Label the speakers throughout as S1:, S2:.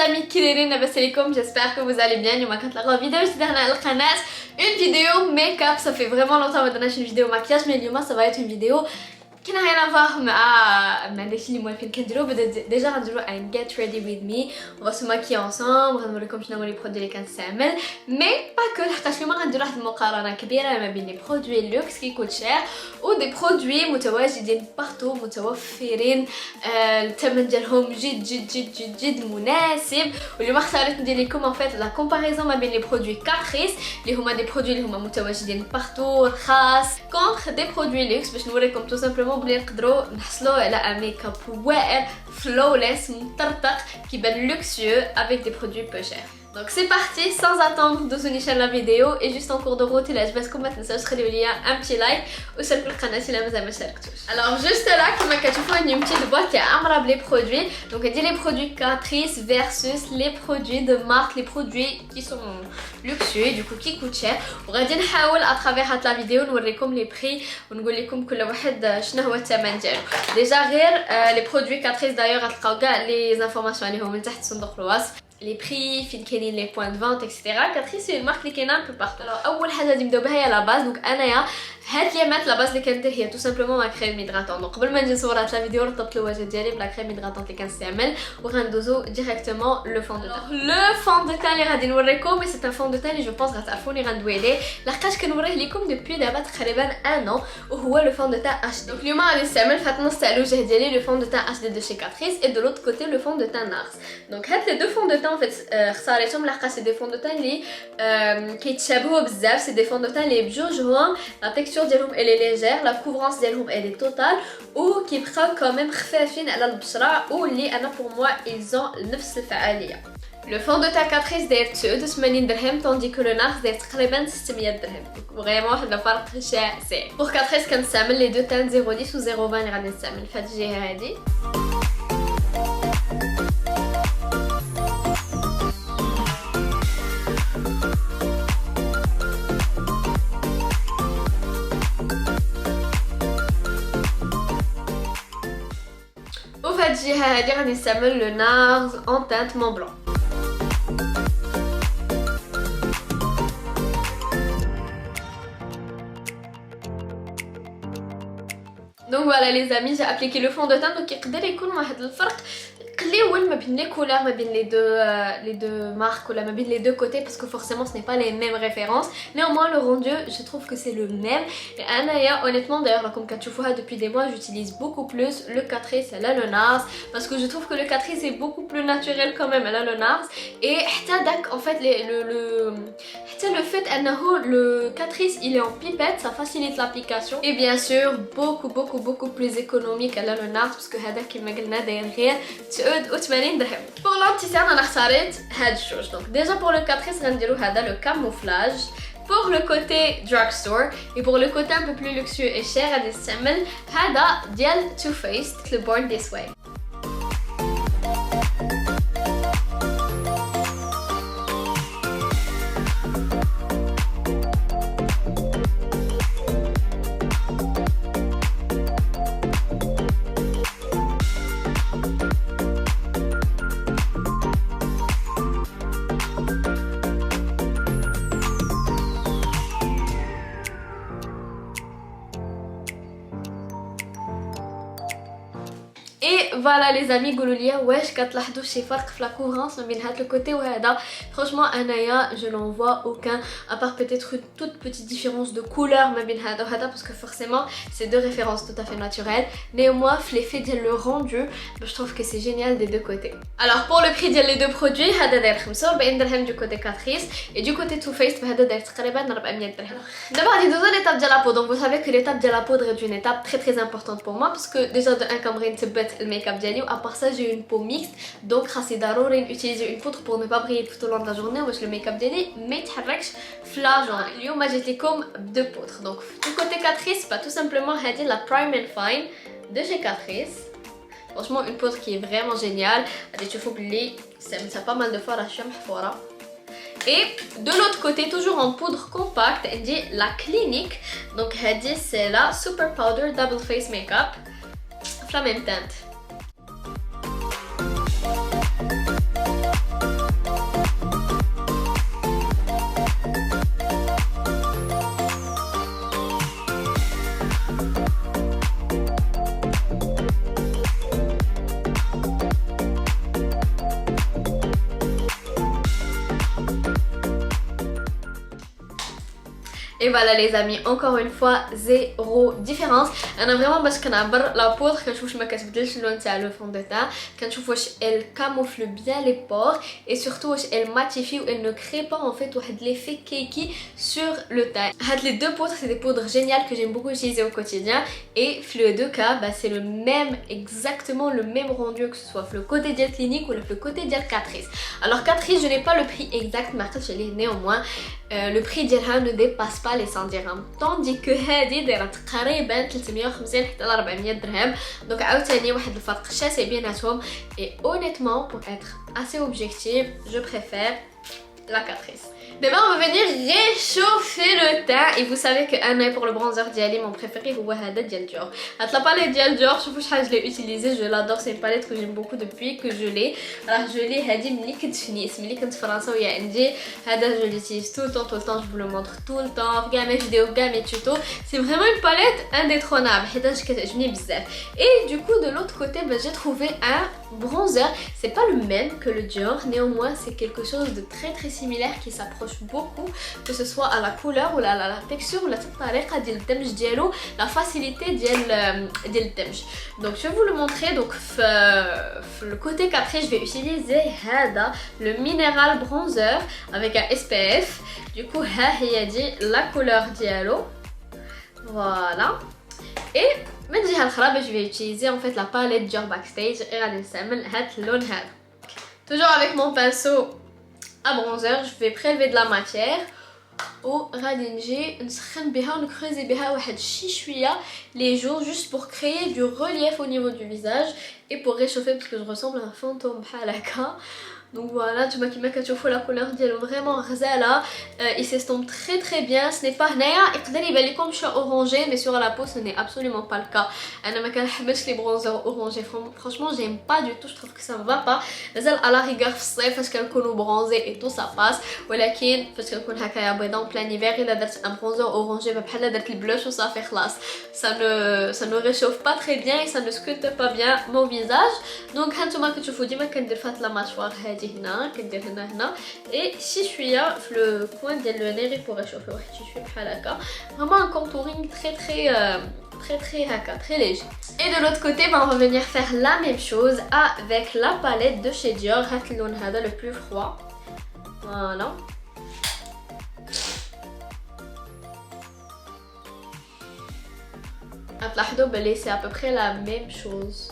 S1: amis qui les j'espère que vous allez bien. اليوم كانت لغوا فيديو جديدة هنا على القناة. Une vidéo make-up, ça fait vraiment longtemps ما درناش une vidéo maquillage, mais اليوم ça va être une vidéo qui n'a rien à voir مع داكشي اللي موالفين كنديرو. ديجا غنديرو un get ready with me, on va se maquiller ensemble, غنوريكم شنو هما لي برودوي اللي كنستعمل, مي با كو لحقاش اليوم غنديرو واحد المقارنه كبيره ما بين لي برودوي لوكس كي كوت شير و دي برودوي متواجدين بارتو متوفرين, الثمن ديالهم جد جد جد جد جد مناسب. واليوم اختاريت ندير لكم ان فيت لا كومباريزون ما بين لي برودوي كاتريس اللي هما دي برودوي اللي هما متواجدين بارتو رخاص كونتر دي برودوي لوكس باش نوريكم تو سامبلومون بلي نقدروا نحصلوا على ان ميك اب واعر flawless مطرطق كيبان luxueux avec des produits peu chers. Donc c'est parti, sans attendre de soutenir la vidéo et juste en cours de route il عجبتكم ما تنساوش تخليو ليا un petit like وشاركوا القناه الا مازال ما شاركتوش. Alors juste là كما كتشوفوا عندي une petite boîte qui est عامره بلي produits. Donc عندي les produits Catrice versus les produits de marque, les produits qui sont luxueux du coup qui coûtent cher. وغادي نحاول à travers هاد la vidéo نوريكم les prix ونقول لكم كل واحد شنو هو الثمن ديالو. ديجا غير les produits Catrice d'ailleurs غتلقاو كاع les informations عليهم من تحت صندوق الوصف, les prix, فين كاينين les points de vente etc. Catrice c'est une marque اللي كاينه un peu partout. Alors اول حاجه غادي نبداو بها هي لا باز. دونك انايا هاد اليامات لا باز اللي كندير هي تو سامبلومون لا كريم هيدراتون. دونك قبل ما نجي نصور هاد لا فيديو رطبت الوجه ديالي بلا كريم هيدراتون اللي كنستعمل وغندوزو ديريكتومون لو فون دو تان. لو فون دو تان اللي غادي نوريكم مي سي ان فون دو تان اللي جو بونس غتعرفوني غندوي عليه لحقاش كنوريه لكم دوبوي دابا تقريبا ان an وهو لو فون دو تان اتش دي. دونك اليوم غادي نستعمل في هاد النص تاع الوجه ديالي لو فون دو تان اتش دي دو شي كاتريس اي دو لوط كوتي لو فون دو تان نارس. دونك هاد لي دو فون دو تان فيت اختاريتهم لحقاش سي دي فون دو تان اللي كيتشابهوا بزاف. سي دي فون دو تان اللي بجوجهم لا تيكستور ديالهم الي légère, la couvrance ديالهم elle est totale و كيبقاو كمان خفافين على البشره واللي انا pour moi ils ont نفس الفعاليه. Le fond de teint Catrice داير 89 درهم tandis que le NARS داير تقريبا 600 درهم. فريمون واحد الفرق شاسع. pour Catrice كنستعمل لي دو تان 010 و 020 اللي غادي نستعمل في هاد الجهه هادي. وفي هاد الجهه هادي غادي نستعمل لو نارز اون تانت مون بلون. Donc voilà les amis, j'ai appliqué le fond de teint. Donc يقدر يكون واحد الفرق قليل ما بين لي كولور ما بين les deux marques ولا ما بين les deux côtés parce que forcément ce n'est pas les mêmes références. Néanmoins le rendu je trouve que c'est le même. Et انايا honnêtement d'ailleurs comme كتشوفوها depuis des mois j'utilise beaucoup plus le Catrice et le NARS parce que je trouve que le Catrice est beaucoup plus naturel quand même à le NARS. Et حتى داك en fait حتى le fait انه le Catrice il est en pipette ça facilite l'application et bien sûr beaucoup plus économique à le NARS parce que هذا كما قلنا داير غير 89 درهم. Pour l'anti-cerne انا اختاريت هاد الجوج. Donc déjà pour le Catrice غنديرو هذا le camouflage. Pour le côté drugstore et pour le côté un peu plus luxueux et cher غادي نستعمل هذا ديال Too Faced le Born This Way. Et voilà les amis قولوا لي واش كتلاحظوا شي فرق في لا كوفرانس ما بين هاد لو كوتي وهذا. Franchement انايا je n'en vois aucun à part peut-être une toute petite différence de couleur ما بين هذا وهذا parce que forcément c'est deux références tout à fait naturelles. Néanmoins l'effet ديال le rendu je trouve que c'est génial des deux côtés. Alors pour le prix ديال les deux produits هذا داير 45 درهم du côté Catrice et du côté Too Faced فهذا داير تقريبا 400 درهم. دابا غادي ندوزو l'étape ديال la peau. Donc vous savez que l'étape de la poudre est une étape très importante pour moi parce que déjà de un كنبغي نثبت الميك اب ديالي و à part ça j'ai une peau mixte donc خاصي ضروري utiliser une poudre pour ne pas briller tout au long de la journée باش le make up ديالي ما يتحركش في la journée. اليوم جيت لكم deux poudres. Donc du côté Catrice tout simplement هذه la Prime and Fine de chez Catrice. Franchement une poudre qui est vraiment géniale. غادي تشوفوا بلي استعملتها pas mal de fois راه شي محفوره. Et de l'autre côté toujours en poudre compacte elle dit la Clinique. Donc هذه c'est la Super Powder Double Face Makeup في la même teinte. Et voilà les amis, encore une fois zéro différence. انا vraiment باش كنعبر لا بودر كنشوف واش ما كتبدلش اللون تاع لو فون دو تان، كنشوف واش elle camoufle bien les pores et surtout واش elle matifie ou elle ne crée pas en fait واحد l'effet cakey sur le teint. هاد les deux poudres c'est des poudres géniales que j'aime beaucoup utiliser au quotidien et le deux cas bah, c'est le même, exactement le même rendu que ce soit le côté ديال Clinique ou le côté ديال Catrice. Alors Catrice je n'ai pas le prix exact mais je l'ai néanmoins le prix ديالها ne dépasse pas les 100 dirhams tandis que هادي دايره تقريبا 350 حتى ل 400 درهم. دونك عاوتاني واحد الفرق شاسع بيناتهم et honnêtement pour être assez objective je préfère la Catrice. Demain on va venir réchauffer le teint et vous savez que انا pour le bronzer ديالي mon préféré هو هذا ديال Dior. هاد لا باليت ديال Dior شوفوا شحال je l'ai utilisé, je l'adore, c'est une palette que j'aime beaucoup depuis que je l'ai. راه je l'ai هادي ملي كنت في نيس ملي كنت فرنساويه عندي هذا je l'utilise tout le temps je vous le montre tout le temps في كاع mes vidéos كاع mes tutos. C'est vraiment une palette indétrônable حيتاش كتعجبني بزاف. Et du coup de l'autre côté bah, j'ai trouvé un bronzer, c'est pas le même que le Dior, néanmoins c'est quelque chose de très similaire qui s'approche beaucoup que ce soit à la couleur ou la texture ou la طريقة ديال الدمج ديالو, la facilité ديال الدمج. Donc je vais vous le montrer. Donc le côté Catrice je vais utiliser هذا le mineral bronzer avec un SPF. Du coup ها هي دي la couleur ديالو. Voilà. Et من الجهة الأخرى je vais utiliser en fait la palette Dior Backstage et غادي نستعمل هاد اللون هذا. Toujours avec mon pinceau à bronzer, je vais prélever de la matière وغادي نجي نسخن بها ونكريزي بها واحد شي شويه les joues juste pour créer du relief au niveau du visage et pour réchauffer parce que je ressemble à un fantôme بحال هكا. Donc voilà, نتوما كيما كتشوفوا la couleur ديالو vraiment غزاله. Il s'estompe très bien. Ce n'est pas هنايا يقدر يبان لكم شويه orangé mais sur la peau ce n'est absolument pas le cas. انا ما كنحبش les bronzers orangés, franchement j'aime pas du tout, je trouve que ça me va pas. مازال à la rigueur في الصيف فاش كنكونوا bronzés et tout ça passe, ولكن فاش كنكون هكايا بيضاء en plein hiver الا درت un bronzer orangé بحال درت البلوش وصافي خلاص ça ne réchauffe pas très bien et ça ne sculpte pas bien mon visage. Donc هانتوما كتشوفوا ديما كندير فهاد لا ماشوار هادي هنا كندير هنا et شي شويه في لو بوين ديال لو نيري pour réchauffer واحد شي شويه بحال هكا. Vraiment un contouring très haka, très léger. Et de l'autre côté bah, on va venir faire la même chose avec la palette de chez Dior, هاد اللون هذا le plus froid. Voilà. هتلاحظوا بلي c'est à peu près la même chose.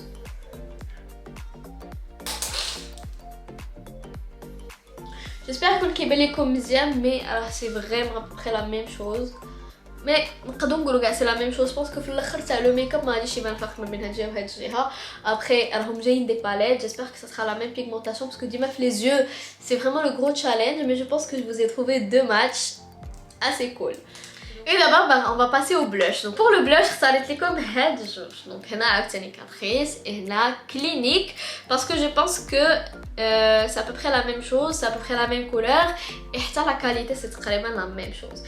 S1: J'espère que le كيبان مزيان mais c'est vraiment à peu près la même chose. Mais نقدروا نقولوا كاع c'est la même chose. Je pense que في الاخر تاع لو ميك اب ما غاديش يبان الفرق ما بين هاد الجهه وهاد الجهه. Après راهم جايين دي باليت, j'espère que ça sera la même pigmentation parce que ديما في les yeux c'est vraiment le gros challenge, mais je pense que je vous ai trouvé deux matchs assez cool. Et d'abord bah, on va passer au blush. Donc pour le blush اختاريت لكم هاد الجوج. Donc هنا عاوتاني Catrice et هنا Clinique parce que je pense que c'est à peu près la même chose, c'est à peu près la même couleur et حتى la qualité c'est تقريبا la même chose.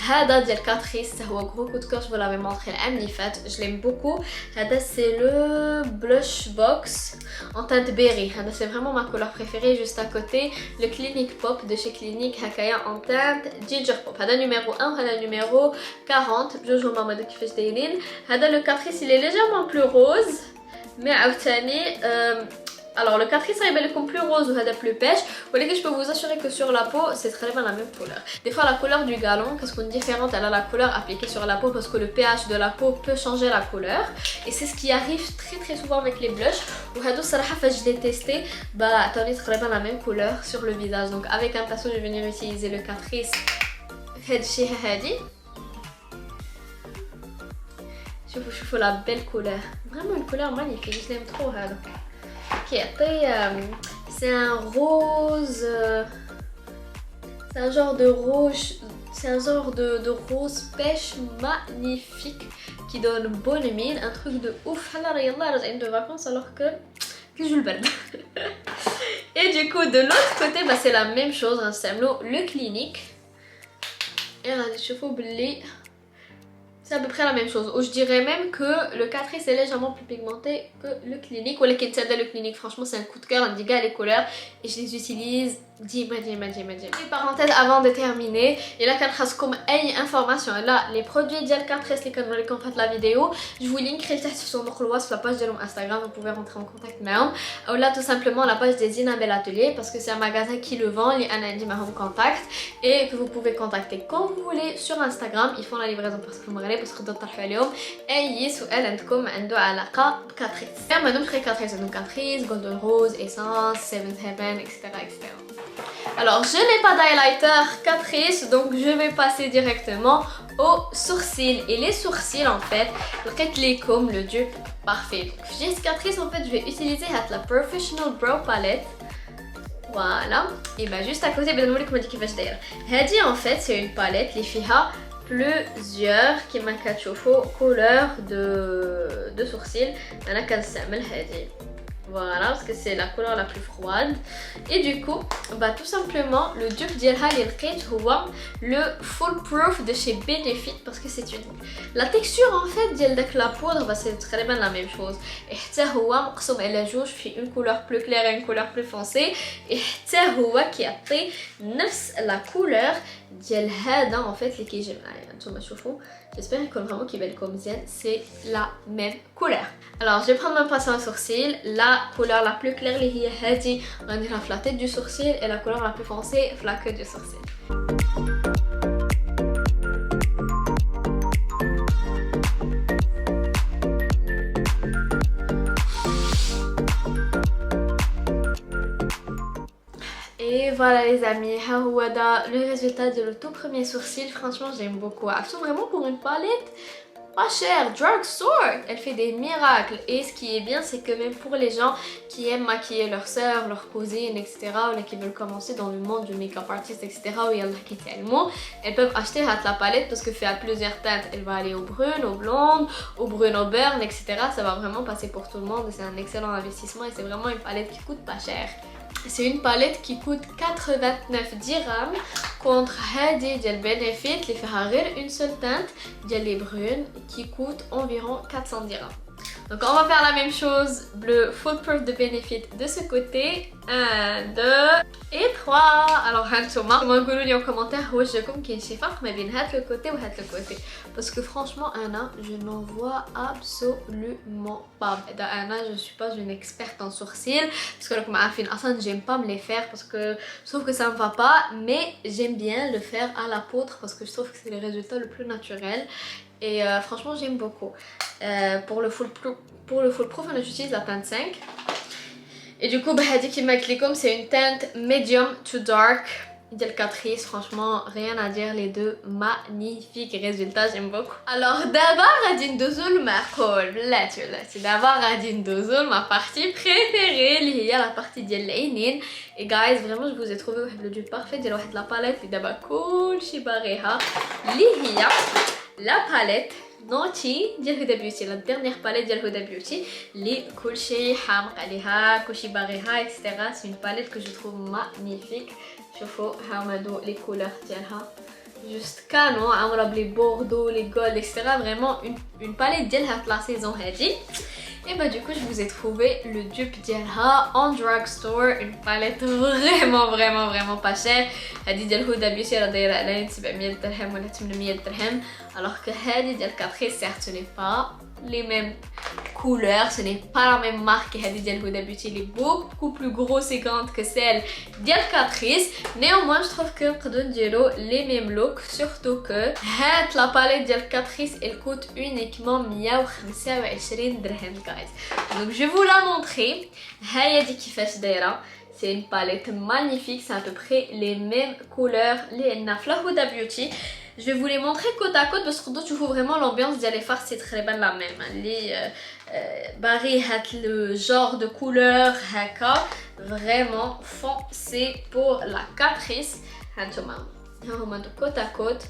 S1: هذا ديال Catrice هو gros coup de cœur, je vous l'avais montré العام اللي فات, je l'aime beaucoup. هذا c'est le blush box en teinte berry. هذا c'est vraiment ma couleur préférée. Juste à côté le Clinique Pop de chez Clinique هكايا en teinte Ginger Pop. هذا numéro 1 وهذا numéro 40 بجوج هما مادا كيفاش دايرين. هذا le Catrice il est légèrement plus rose mais عاوتاني alors le Catrice il est plus rose ou plus pêche, mais je peux vous assurer que sur la peau c'est très bien la même couleur. Des fois la couleur du galon, qu'est-ce qu'on est différente, elle a la couleur appliquée sur la peau parce que le pH de la peau peut changer la couleur et c'est ce qui arrive très souvent avec les blushs. Ou hado صراحة فاش je l'ai testé, bah t'as très bien la même couleur sur le visage. Donc avec un pinceau je vais venir utiliser le Catrice هاد الشي هادي. شوفوا la belle couleur, vraiment une couleur magnifique, je l'aime trop هذا. C'est un rose, c'est un genre de rouge, c'est un genre de rose pêche magnifique qui donne bonne mine, un truc de ouf. Alors yallah راجعين de vacances alors que كيجيو البرد. Et du coup de l'autre côté bah, c'est la même chose, نستعملو le Clinique et غادي تشوفوا بلي c'est à peu près la même chose. Ou je dirais même que le Catrice est légèrement plus pigmenté que le Clinique. Ou le Clinique, franchement c'est un coup de cœur, on dit les couleurs et je les utilise ديما. Et parenthèse avant de terminer, et là كنخاصكم اي information là les produits ديال Catrice اللي كنوريكم في la vidéo, je vous linkerai لتحت في صندوق الوصف la page de mon Instagram, vous pouvez rentrer en contact معهم. Ou là tout simplement la page des Zina Bel Atelier parce que c'est un magasin qui le vend, اللي انا عندي معهم contact et que vous pouvez contacter quand vous voulez sur Instagram. Ils font la livraison parce que المغرب بس تقدروا تطرحوا عليهم اي سؤال عندكم عنده علاقه بكاتريس. ما دومش غير Catrice, عندهم Catrice, Golden Rose, Essence, Seventh Heaven, etc. Alors je n'ai pas d'highlighter Catrice, donc je vais passer directement aux sourcils. Et les sourcils en fait, les comme le dupe parfait. Donc j'ai Catrice en fait, je vais utiliser la Professional Brow Palette. Voilà. Et bah juste à côté, Hadi en fait c'est une palette qui fait plusieurs qui m'a couleurs de sourcils. Voilà, parce que c'est la couleur la plus froide. Et du coup, bah tout simplement, le dupe ديالها اللي لقيت هو le full proof de chez Benefit parce que c'est unique. La texture en fait ديال داك la poudre, bah c'est تقريبا la même chose. Et حتى هو مقسوم على جوج في une couleur plus claire et une couleur plus foncée. Et حتى هو كيعطي نفس la couleur ديال هذا en fait اللي كيجي معايا. نتوما شوفوا. J'espère يكون vraiment كيبان لكم مزيان. C'est la même couleur. Alors je vais prendre mon pinceau à sourcil. La couleur la plus claire اللي هي هذه غنديرها في la tête du sourcil et la couleur la plus foncée في la queue du sourcil. Et voilà les amis, le résultat de le tout premier sourcil, franchement j'aime beaucoup. Absolument vraiment pour une palette pas chère, drugstore, elle fait des miracles. Et ce qui est bien c'est que même pour les gens qui aiment maquiller leur soeur, leur cousine, etc. ou qui veulent commencer dans le monde du make-up artist, etc. ou elles peuvent acheter la palette parce que fait à plusieurs teintes. Elle va aller au brune, au blonde, au brune, au burn, etc. Ça va vraiment passer pour tout le monde et c'est un excellent investissement et c'est vraiment une palette qui coûte pas cher. C'est une palette qui coûte 89 dirhams contre Hadi ديال Benefit اللي فيها غير une seule teinte ديال les brunes qui coûte environ 400 dirhams. Donc on va faire la même chose, le full proof de Benefit de ce côté. 1, 2 et 3. Alors هانتوما قولوا لي en commentaire وجهكم كاين شي فرق ما بين هاد le côté و هاد le côté parce que franchement Anna je n'en vois absolument pas. Anna je suis pas une experte en sourcils parce que comme عارفين اصلا j'aime pas me les faire parce que je trouve que ça me va pas, mais j'aime bien le faire à la poudre parce que je trouve que c'est le résultat le plus naturel. Et franchement j'aime beaucoup. Pour le full proof j'utilise la teinte 5. Et du coup Hadi qui m'a comme c'est une teinte medium to dark ديال Catrice, franchement rien à dire, les deux magnifiques résultats, j'aime beaucoup. Alors d'abord غادي ندوزو للمعقول بلاتي d'abord غادي ندوزو ma partie préférée اللي هي la partie ديال العينين. Et guys vraiment je vous ai trouvé واحد le dupe parfait ديال واحد la palette اللي دابا كلشي باغيها اللي هي la palette نوتي ديال هدى بيوتي، لا ديرنيير باليت ديال هدى بيوتي اللي كلشي حامق عليها كلشي باغيها اكسترا. سي اون باليت كو جو تروف مانيفيك. شوفوا هاهما هادو لي كولور ديالها جوست كانون عامله بلي بوردو لي جولد اكسترا. فريمون اون باليت ديالها في لا سيزون هادي. Et bah du coup je vous ai trouvé le dupe ديالها en drugstore, une palette vraiment pas chère. هادي ديال هدى بيوتي راه دايره على 700 درهم ولا 800 درهم alors que هادي ديال Catrice certes ce n'est pas les mêmes couleurs, ce n'est pas la même marque. هادي ديال هدى بيوتي elle est beaucoup plus grosse et grande que celle ديال Catrice. Néanmoins je trouve que نقدروا نديرو les mêmes looks, surtout que هاد la palette ديال Catrice elle coûte uniquement 125 درهم guys. Donc je vais vous la montrer. هاي هادي كيفاش دايره. C'est une palette magnifique, c'est à peu près les mêmes couleurs اللي عندنا في Huda Beauty. Je vais vous les montrer côte à côte parce que tu vois vraiment l'ambiance ديال les fards c'est très bien la même. Les باغي هاد le genre de couleur هكا vraiment foncé pour la Catrice. هانتوما هما côte à côte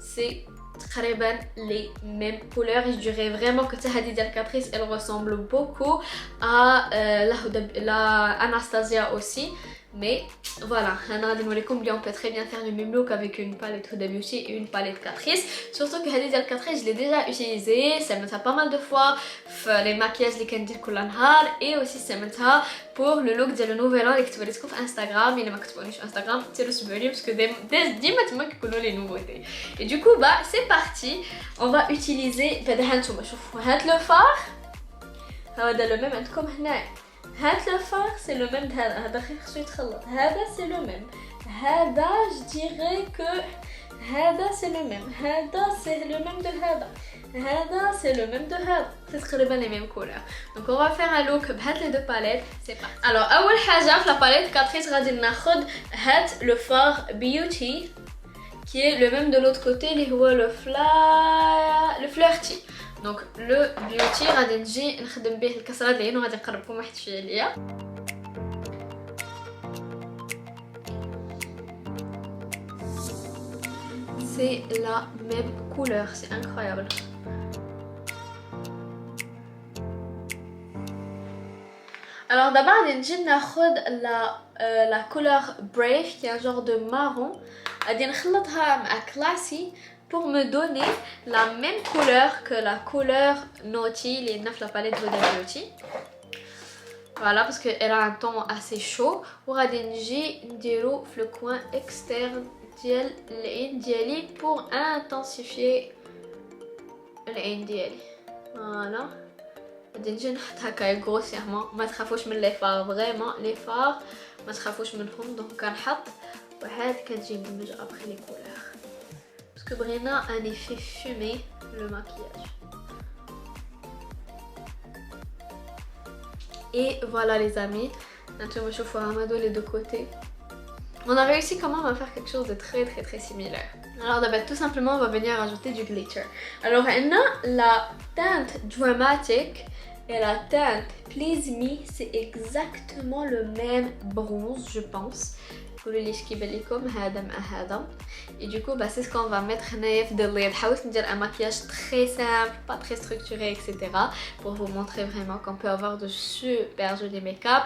S1: c'est تقريبا les mêmes couleurs. Je dirais vraiment que هذه ديال Catrice elle ressemble beaucoup à la Anastasia aussi. Mais voilà, on peut très bien faire le même look avec une palette Huda Beauty et une palette Catrice. Surtout que cette Catrice, je l'ai déjà utilisée, ça me fait pas mal de fois pour les maquillages اللي كندير كل نهار et aussi ça me pour le look ديال النوفيل اللي كتبوا لكم في انستغرام. الا ما كتبونيش في انستغرام ديروا سبعوا لي باسكو ديما تما كيكونوا لي نوفوتي. Et du coup bah c'est parti, on va utiliser بعدا هانتوما شوفوا هاد لو فار هذا لو ميم عندكم هنايا. هاد لو فار سي لو ميم هذا خير خصو يتخلط. هذا سي لو ميم. هذا جو ديري كو هذا سي لو ميم. هذا سي لو ميم دو هذا. هذا سي لو ميم دو هذا. سي تقريبا لي ميم كولور. دونك اون فا فير ان لوك بهاد لي دو باليت. سي با الوغ اول حاجه في لا باليت كاتريس غادي ناخذ هاد لو فار بيوتي qui est le même de l'autre côté اللي هو le flirty. Donc le beauty غادي نجي نخدم به الكسره ديالو وغادي نقربكم واحد شويه ليا. C'est la même couleur, c'est incroyable. Alors d'abord غادي نجي ناخذ la couleur Brave qui est un genre de marron. غادي نخلطها مع كلاسي pour me donner la même couleur que la couleur Naughty اللي عندنا في la palette Huda Beauty. Voilà parce qu'elle a un ton assez chaud. وغادي نجي نديرو في le coin externe ديال العين ديالي pour intensifier العين ديالي. Voilà. غادي نجي نحط هكايا غروسيرمون. ما تخافوش من لي فار فريمون لي فار ما تخافوش منهم. دونك كنحط وهاد كتجي ندمج ابري لي كولور باسكو بغينا ان ايفي فومي لو ماكياج. Et voilà les amis, maintenant je vois Amado les deux côtés. On a réussi quand même à faire quelque chose de très similaire. Alors d'abord tout simplement on va venir rajouter du glitter. Alors on a la teinte Dramatic et la teinte Please Me, c'est exactement le même bronze je pense. Et du coup bah, c'est ce qu'on va mettre de un maquillage très simple, pas très structuré, etc. pour vous montrer vraiment qu'on peut avoir de super jolis make-up,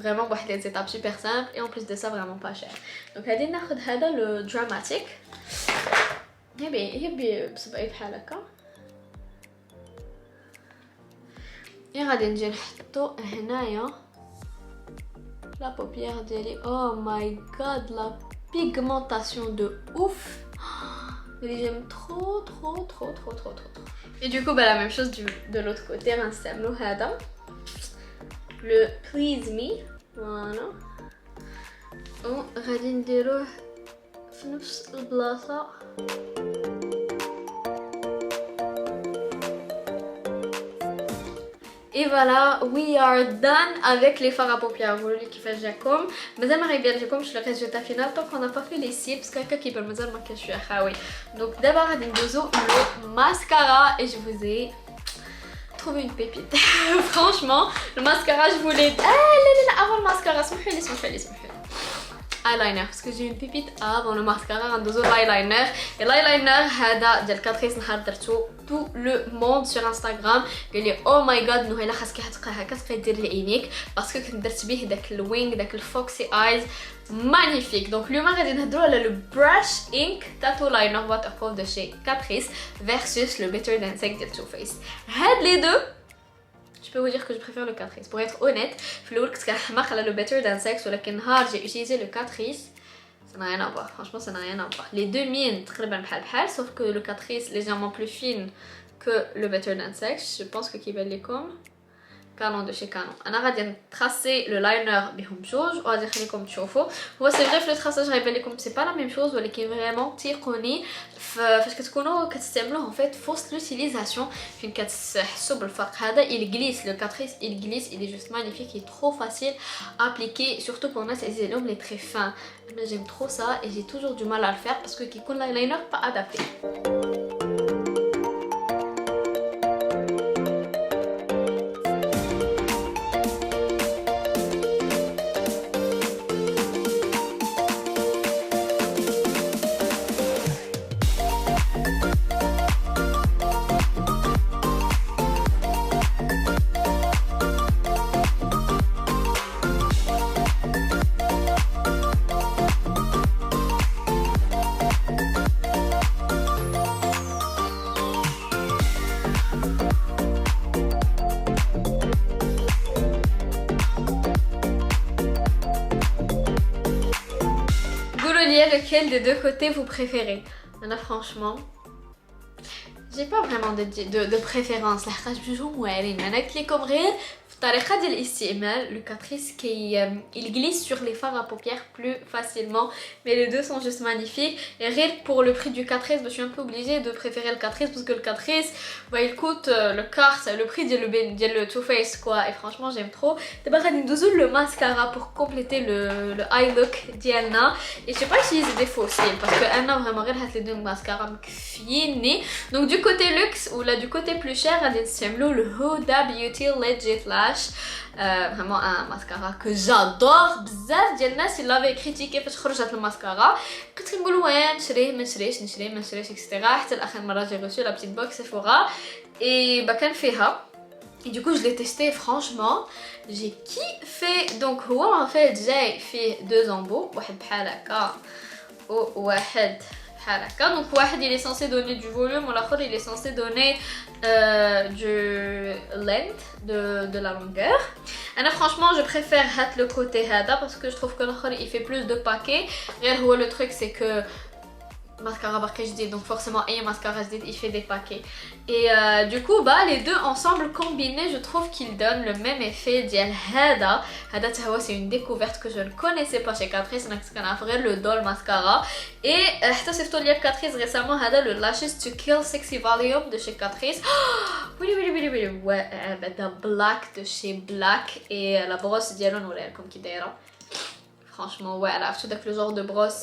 S1: vraiment des étapes super simples et en plus de ça vraiment pas cher. Donc غادي ناخذ هذا le Dramatic يبي بصبعي بحال هكا غادي نجي نحطو هنايا la paupière d'elle. Oh my god, la pigmentation de ouf. J'aime trop. Et du coup bah, la même chose de l'autre côté. Le Please Me. Voilà. وغادي نديروه في نفس البلاصة. Et voilà, we are done avec les fards à paupières. Vous voulez qu'il fasse Jacob. Mais ça m'arrive bien Jacob, je le résultat final tant qu'on n'a pas fait les cils parce que quelqu'un qui peut me dire que je suis à Hawaii. Donc d'abord à le mascara et je vous ai trouvé une pépite. Franchement, le mascara je voulais... Ah avant le mascara, سمحوا لي. eyeliner parce que j'ai une pépite avant le mascara غندوزو l'eyeliner. Et l'eyeliner هذا ديال كاتريس نهار درتو tout le monde sur Instagram قال لي او ماي جاد نهيله خاصك تحطها هكا تبقى دير لعينيك باسكو كنت درت به داك الوينغ داك الفوكسي ايز magnifique. Donc اليوم غادي نهضروا على le brush ink tattoo liner waterproof de chez Catrice versus le Better Than Sex de Too Faced. هاد les deux je peux vous dire que je préfère le Catrice. Pour être honnête, في الاول كنت كنحماق على le Better Than Sex ولكن نهار j'ai utilisé le Catrice ça n'a rien à voir, franchement ça n'a rien à voir. Les deux mines تقريبا بحال sauf que le Catrice légèrement plus fine que le Better Than Sex. Je pense que كيبان لكم Canon de chez Canon. انا غادي نتراسي لو لاينر بهم بجوج وغادي نخليكم تشوفوا. هو سي فري في لو تراساج غيبان لكم سي با لا ميم شوز ولكن فريمون تيقوني فاش كتكونوا كتستعملوه en fait فوسط لوتيليزاسيون فين كتحسوا بالفرق. هذا il glisse le Catrice il glisse, il est juste magnifique, il est trop facile à appliquer surtout pour нас les ongles les très fins. Moi j'aime trop ça et j'ai toujours du mal à le faire parce que كيكون l'eyeliner pas adapté. lequel des deux côtés vous préférez. Là franchement j'ai pas vraiment de préférence. لحقاش بجوجهم واعرين. انا قلت لكم غير في الطريقه ديال الاستعمال. Le Catrice il glisse sur les fards à paupières plus facilement, mais les deux sont juste magnifiques. Et rien que pour le prix du Catrice, je suis un peu obligée de préférer le Catrice parce que le Catrice il coûte le quart, c'est le prix de le Too Faced quoi. Et franchement j'aime trop. D'abord غادي ندوزو le mascara pour compléter le eye look ديالنا. Et je sais pas utiliser des faux cils parce que انا vraiment غير هاد les deux mascara مكفيني. Donc du côté luxe ou là du côté plus cher غادي نستعملو le Huda Beauty Legit Lash. Vraiment un mascara que j'adore. بزاف ديال الناس اللي لافي كريتيكي فاش خرجت الماسكارا كنت كنقول وين نشريه ما نشريش نشريه ما نشريش اكسترا حتى الاخر مره جي reçu la petite box Sephora et كان فيها. Et du coup je l'ai testé franchement j'ai kiffé. Donc هو en fait جاي فيه deux embouts واحد بحال هكا وواحد بحال هكا. Donc واحد il est censé donner du volume والآخر il est censé donner du length de la longueur. انا franchement je préfère le côté هذا parce que je trouve que l'autre il fait plus de paquets. غير هو le truc c'est que mascara باقي جديد donc forcément اي mascara جديد il fait des paquets. Et du coup les deux ensemble combinés je trouve qu'ils donnent le même effet ديال هذا حتى هو. c'est une découverte que je ne connaissais pas chez Catrice. انا كنت كنعرف غير le Doll mascara et حتى صيفطوا لي Catrice récemment هذا le Lashes to Kill Sexy Volume de chez Catrice. oui ouais هذا black de chez Black et la brosse ديالو نوريها لكم كي دايره. Franchement ouais elle a acheté le genre de brosse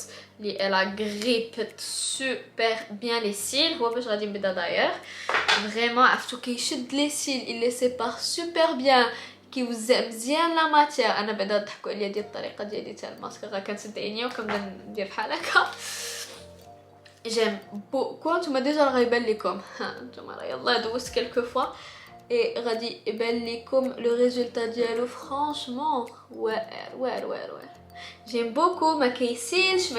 S1: elle a grippe super bien les cils. هو باش غادي نبدا d'ailleurs vraiment عرفتو كيشد les cils il les sépare super bien كيوزع مزيان لا ماتير. انا بعدا ضحكوا عليا ديال الطريقه ديالي تاع الماسكارا كنسد عينيا وكنبدا ندير بحال هكا. جيم بوكو. نتوما ديجا راه يبان لكم نتوما راه يلاه دوزت quelques fois et غادي يبان لكم لو ريزولتا ديالو فرانشمون واعر. J'aime beaucoup ما كيسيلش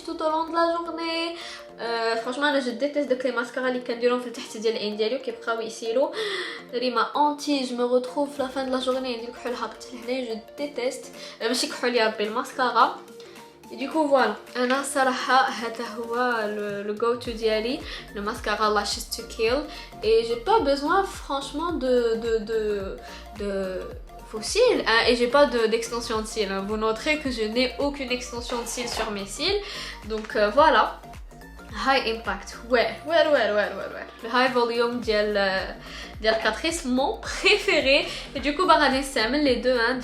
S1: tout au long de la journée. franchement انا je déteste دوك لي ماسكارا اللي كنديرهم في التحت ديال العين ديالي وكيبقاو يسيلوا. ريما انتي je me retrouve في la fin de la journée عندي كحول هابط لهنا je déteste. ماشي كحول يا ربي الماسكارا. Et du coup voilà انا صراحه هذا هو le go to ديالي le mascara Lashes to Kill. et j'ai pas besoin franchement de faux cils hein, et j'ai pas d'extension de cils hein. Vous noterez que je n'ai aucune extension de cils sur mes cils. Donc voilà high impact ouais le high volume ديال Catrice mon préféré. Et du coup غادي نستعمل les deux hein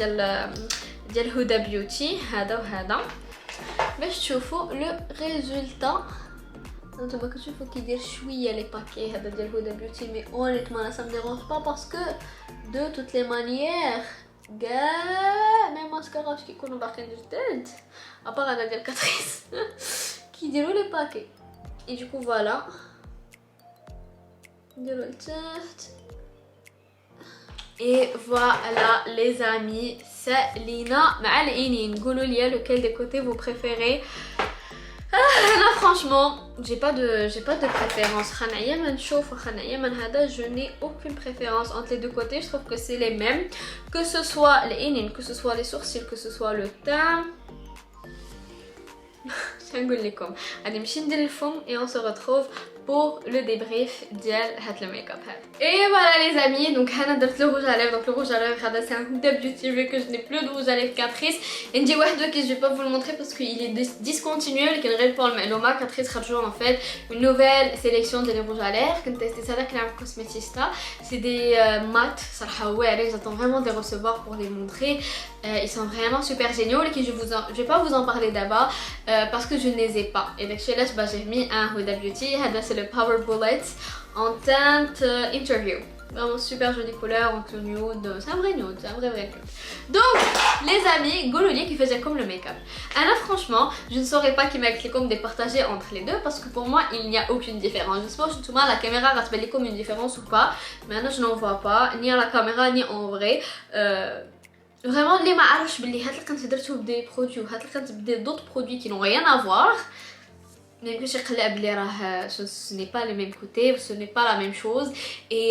S1: ديال Huda Beauty هذا وهذا باش تشوفوا لو ريزولتا. نتوما كتشوفوا كيدير شويه لي باكي هذا ديال Huda Beauty مي honnêtement ça me dérange pas parce que de toutes les manières كاع مي ماسكارا كيكونوا باقيين جداد ابار هذا ديال Catrice كيديروا لي باكي. et du coup voilà نديرو لتحت. et voilà les amis سالينا مع العينين. قولوا لي lequel des côtés vous préférez. là franchement j'ai pas de préférence. خنعيا من نشوف وخنعيا من هذا je n'ai aucune préférence entre les deux côtés. je trouve que c'est les mêmes que ce soit les عينين que ce soit les sourcils que ce soit le teint. شنقول لكم غادي نمشي ندير الفم et on se retrouve pour le débrief ديال هاد الميك اب هذا. Et voilà les amis donc انا درت le rouge à lèvres. donc le rouge à lèvres هذا c'est un Huda Beauty vu que je n'ai plus de rouge à lèvres Catrice. ندي واحد qui je vais pas vous le montrer parce qu'il est discontinué لكن غير pour المعلومه Catrice خرجوا en fait une nouvelle sélection de les rouges à lèvres. كنت تيستي هذاك اللي عند Cosmetista. c'est des mat صراحه واعرين. j'attends vraiment de les recevoir pour les montrer. ils sont vraiment super géniaux. et je vais pas vous en parler d'abord parce que je ne les ai pas. et donc chez là j'ai mis un Huda Beauty هذا c'est le Power Bullet en teinte interview. Vraiment super jolie couleur en nude. C'est un vrai nude, c'est un vrai nude. Donc les amis, قولوا qui faisait comme le make-up. Alors franchement, je ne saurais pas qui m'a cliqué comme départager entre les deux parce que pour moi il n'y a aucune différence. Je sais pas tout mal la caméra va comme une différence ou pas, mais là je n'en vois pas ni à la caméra ni en vrai. Vraiment اللي ما عرفش باللي هاد القنت درتو بدي برودوي وهاد القنت بدي دوت برودوي qui n'ont rien à voir. Mais que ce n'est pas le même côté, ce n'est pas la même chose. Et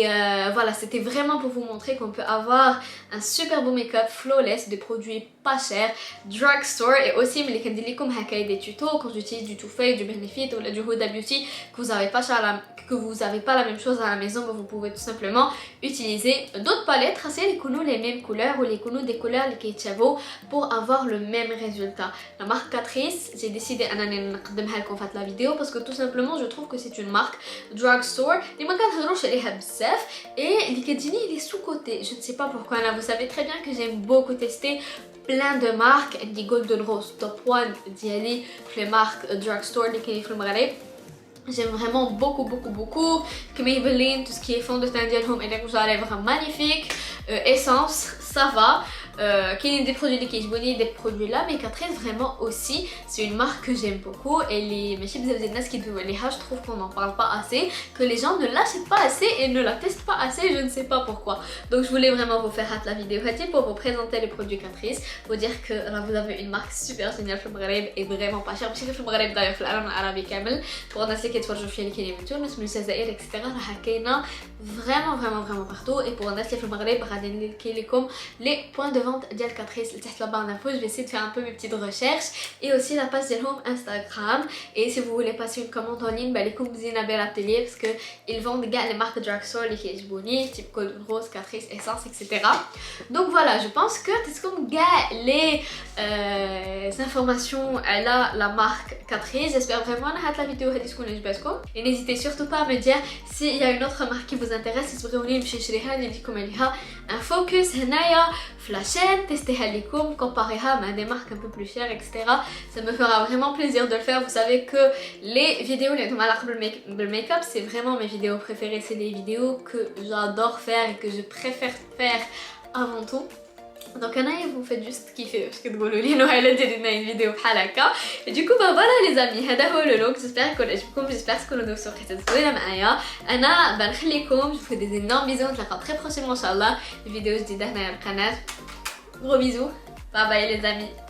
S1: voilà, c'était vraiment pour vous montrer qu'on peut avoir un super beau make-up flawless, des produits pas cher, drugstore. Et aussi mais les كندير لكم هكايا des tutos quand j'utilise du Too Faced, du Benefit ou du Huda Beauty que vous avez pas la même chose à la maison, vous pouvez tout simplement utiliser d'autres palettes tracées les mêmes couleurs ou des couleurs qui يتشابهوا pour avoir le même résultat. La marque Catrice, j'ai décidé de نقدمها لكم في la vidéo parce que tout simplement je trouve que c'est une marque drugstore اللي ما كنهضروش عليها بزاف et اللي كتجيني il est sous-côté. Je ne sais pas pourquoi. Là, vous savez très bien que j'aime beaucoup tester plein de marques. عندي Golden Rose top 1 ديالي في les marques drugstore اللي كاينين في المغرب. J'aime vraiment beaucoup que Maybelline, tout ce qui est fond de teint ديالهم et les rouges à lèvres magnifiques, essence, ça va. Qu'il y ait des produits qui sont des produits là, mais Catrice vraiment aussi, c'est une marque que j'aime beaucoup et les je trouve qu'on n'en parle pas assez, que les gens ne l'achètent pas assez et ne la testent pas assez, je ne sais pas pourquoi. Donc je voulais vraiment vous faire la vidéo pour vous présenter les produits Catrice, vous dire que là vous avez une marque super géniale في المغرب et vraiment pas chère. ماشي في المغرب d'ailleurs في العالم العربي كامل pour الناس اللي كيتفرجوا فيا اللي كاينين من تونس من الجزائر etc. راها كاينه vraiment partout. Et pour الناس اللي في المغرب غادي نلقي لكم les points de vente ديال Catrice تحت la barre d'infos. Je vais essayer de faire un peu mes petites recherches et aussi la page ديالهم Instagram. Et si vous voulez passer une commande en ligne لكم مزيانه بلا atelier parce que ils vendent كاع les marques drugstore اللي كيعجبوني type Golden Rose, Catrice, Essence etc. Donc voilà, je pense que تسكم كاع les informations على la marque Catrice. J'espère vraiment que la vidéo هادي تكون عجبتكم. Et n'hésitez surtout pas à me dire s'il y a une autre marque qui vous intéresse تبغيوني نمشي نشريها ندير لكم عليها un focus هنايا في la chaîne, testez لكم, comparez-ha à des marques un peu plus chères etc. Ça me fera vraiment plaisir de le faire. Vous savez que les vidéos le make-up c'est vraiment mes vidéos préférées, c'est les vidéos que j'adore faire et que je préfère faire avant tout. Donc vous faites juste kiffer parce que تقولوا لي انه هلا ديري لنا une vidéo بحال هكا. Et du coup bah voilà les amis, هذا هو le look. J'espère que يعجبكم, j'espère تكونوا دوزتوا surprises زوينه معايا. انا بنخليكم, je vous fais des énormes bisous, نتلاقاو très prochainement ان شاء الله في فيديو جديده هنا على القناه. Gros bisous, bye bye les amis.